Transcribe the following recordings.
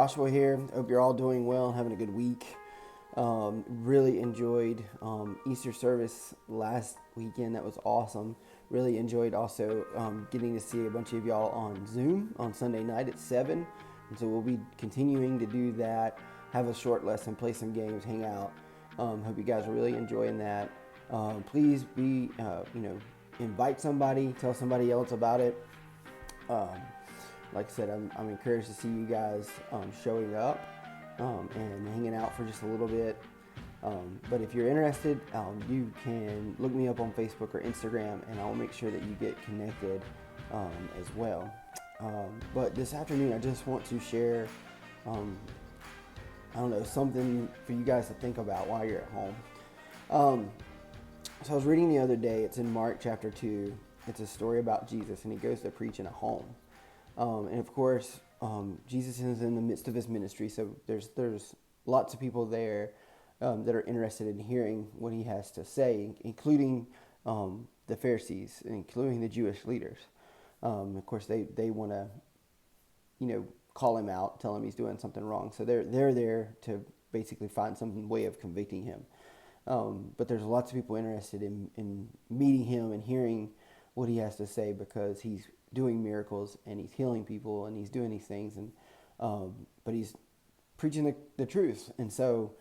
Joshua here. Hope you're all doing well, having a good week. Really enjoyed Easter service last weekend. That was awesome. Really enjoyed also getting to see a bunch of y'all on Zoom on Sunday night at 7. And so we'll be continuing to do that, have a short lesson, play some games, hang out. Hope you guys are really enjoying that. Please invite somebody, tell somebody else about it. Like I said, I'm encouraged to see you guys showing up and hanging out for just a little bit. But if you're interested, you can look me up on Facebook or Instagram, and I'll make sure that you get connected as well. But this afternoon, I just want to share, something for you guys to think about while you're at home. So I was reading the other day. It's in Mark chapter 2. It's a story about Jesus, and he goes to preach in a home. And of course, Jesus is in the midst of his ministry, so there's lots of people there that are interested in hearing what he has to say, including the Pharisees, including the Jewish leaders. Of course, they want to, call him out, tell him he's doing something wrong. So they're there to basically find some way of convicting him. But there's lots of people interested in meeting him and hearing what he has to say, because he's doing miracles and he's healing people and he's doing these things, and but he's preaching the truth. And so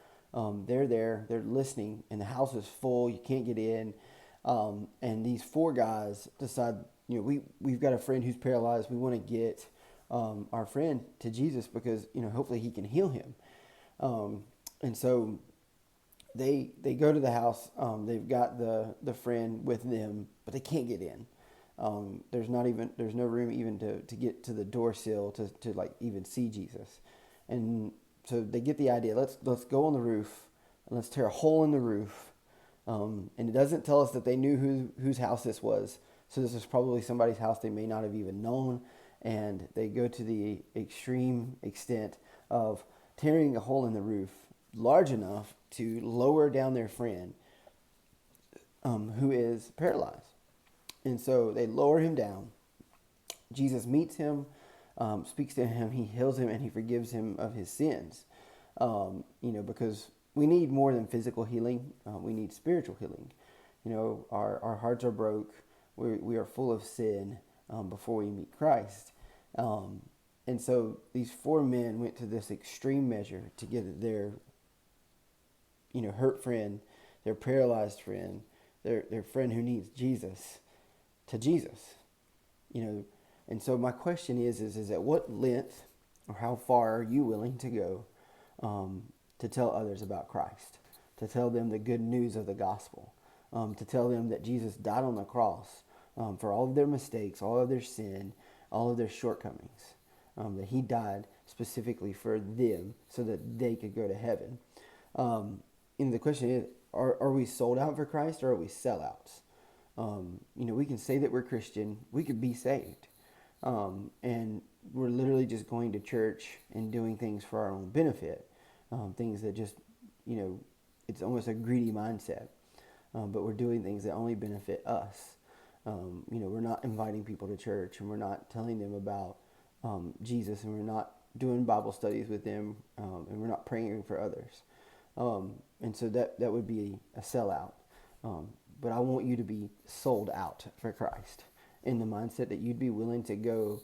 they're there, they're listening, and the house is full. You can't get in, and these four guys decide, we've got a friend who's paralyzed. We want to get our friend to Jesus because hopefully he can heal him. And so they go to the house. They've got the friend with them, but they can't get in. There's no room even to get to the door sill to like even see Jesus. And so they get the idea. Let's go on the roof and let's tear a hole in the roof. And it doesn't tell us that they knew whose house this was. So this is probably somebody's house they may not have even known. And they go to the extreme extent of tearing a hole in the roof large enough to lower down their friend, who is paralyzed. And so they lower him down. Jesus meets him, speaks to him, he heals him, and he forgives him of his sins. Because we need more than physical healing. We need spiritual healing. Our hearts are broke. We are full of sin before we meet Christ. And so these four men went to this extreme measure to get their hurt friend, their paralyzed friend, their friend who needs Jesus, to Jesus. And so my question is at what length or how far are you willing to go to tell others about Christ, to tell them the good news of the gospel, to tell them that Jesus died on the cross for all of their mistakes, all of their sin, all of their shortcomings, that he died specifically for them so that they could go to heaven. And the question is, are we sold out for Christ, or are we sellouts? We can say that we're Christian. We could be saved. And we're literally just going to church and doing things for our own benefit. Things that just, it's almost a greedy mindset. But we're doing things that only benefit us. We're not inviting people to church, and we're not telling them about Jesus, and we're not doing Bible studies with them, and we're not praying for others. And so that would be a sellout. But I want you to be sold out for Christ, in the mindset that you'd be willing to go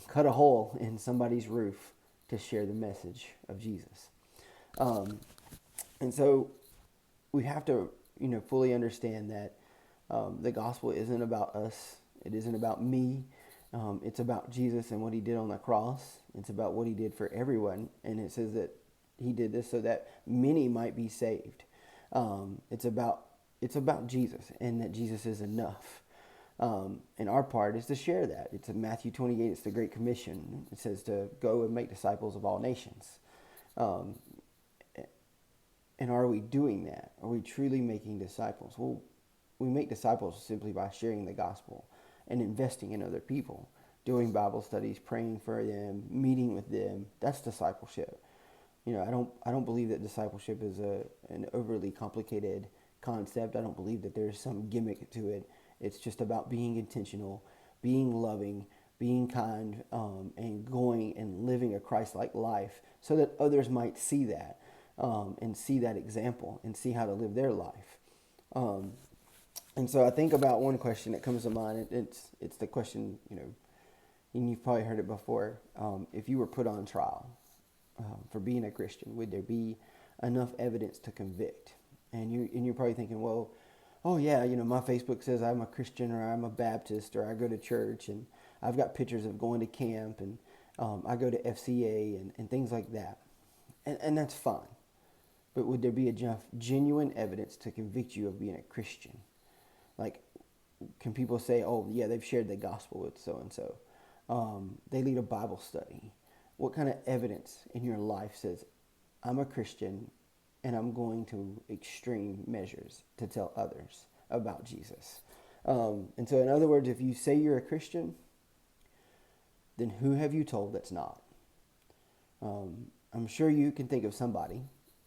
cut a hole in somebody's roof to share the message of Jesus. And so we have to, fully understand that the gospel isn't about us. It isn't about me. It's about Jesus and what he did on the cross. It's about what he did for everyone. And it says that he did this so that many might be saved. It's about Jesus, and that Jesus is enough. And our part is to share that. It's in Matthew 28. It's the Great Commission. It says to go and make disciples of all nations. And are we doing that? Are we truly making disciples? Well, we make disciples simply by sharing the gospel and investing in other people, doing Bible studies, praying for them, meeting with them. That's discipleship. I don't believe that discipleship is an overly complicated concept. I don't believe that there's some gimmick to it. It's just about being intentional, being loving, being kind, and going and living a Christ-like life so that others might see that, and see that example and see how to live their life. And so I think about one question that comes to mind. It's the question, and you've probably heard it before. If you were put on trial for being a Christian, would there be enough evidence to convict? And you're probably thinking, well, oh yeah, my Facebook says I'm a Christian, or I'm a Baptist, or I go to church, and I've got pictures of going to camp, and I go to FCA and things like that. And that's fine. But would there be enough genuine evidence to convict you of being a Christian? Like, can people say, oh yeah, they've shared the gospel with so-and-so. They lead a Bible study. What kind of evidence in your life says, I'm a Christian and I'm going to extreme measures to tell others about Jesus? And so in other words, if you say you're a Christian, then who have you told that's not? I'm sure you can think of somebody,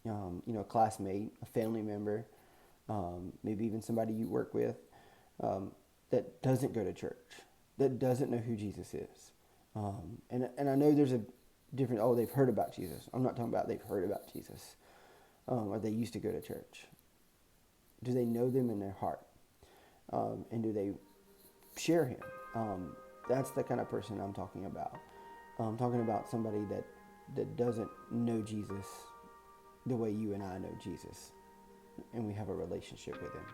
a classmate, a family member, maybe even somebody you work with, that doesn't go to church, that doesn't know who Jesus is. And I know there's a different, they've heard about Jesus. I'm not talking about they've heard about Jesus, or they used to go to church. Do they know them in their heart? And do they share him? That's the kind of person I'm talking about. I'm talking about somebody that doesn't know Jesus the way you and I know Jesus, and we have a relationship with him.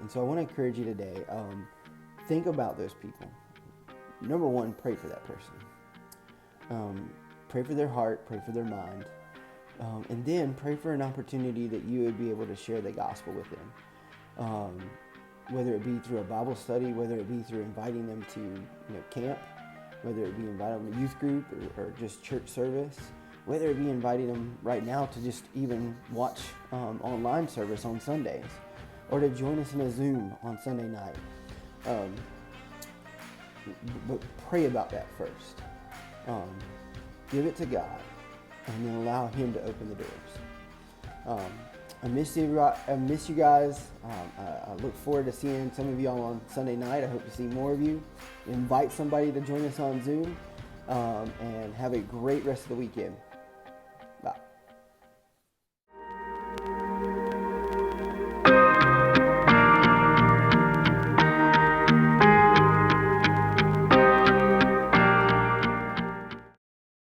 And so I want to encourage you today, think about those people. Number one, pray for that person. Pray for their heart, pray for their mind, and then pray for an opportunity that you would be able to share the gospel with them. Whether it be through a Bible study, whether it be through inviting them to camp, whether it be inviting them to youth group or just church service, whether it be inviting them right now to just even watch online service on Sundays, or to join us in a Zoom on Sunday night. But pray about that first. Give it to God, and then allow him to open the doors. I miss you guys. I look forward to seeing some of y'all on Sunday night. I hope to see more of you. Invite somebody to join us on Zoom, and have a great rest of the weekend.